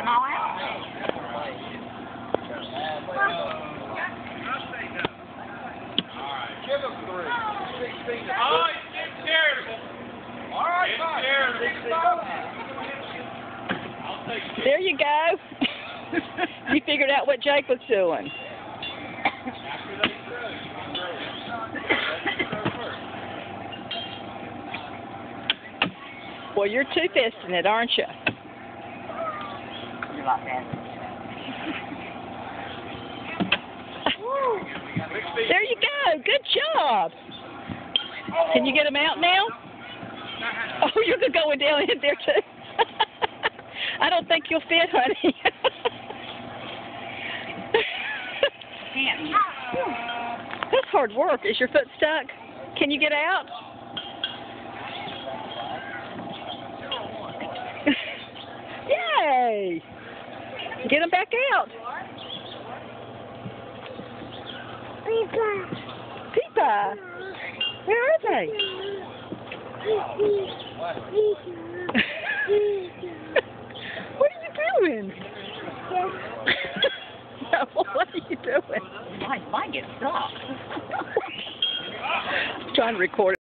them all out. Give him 3. 16. Oh, he's getting charitable. All right, There you go. You figured out what Jake was doing. Well, you're two-fisting it, aren't you? You like that? There you go. Good job. Can you get them out now? Oh, you're going down in there, too. I don't think you'll fit, honey. That's hard work. Is your foot stuck? Can you get out? Yay! Get them back out. Peepa. Where are they? What are you doing? No, what are you doing? Might get stuck. Trying to record it.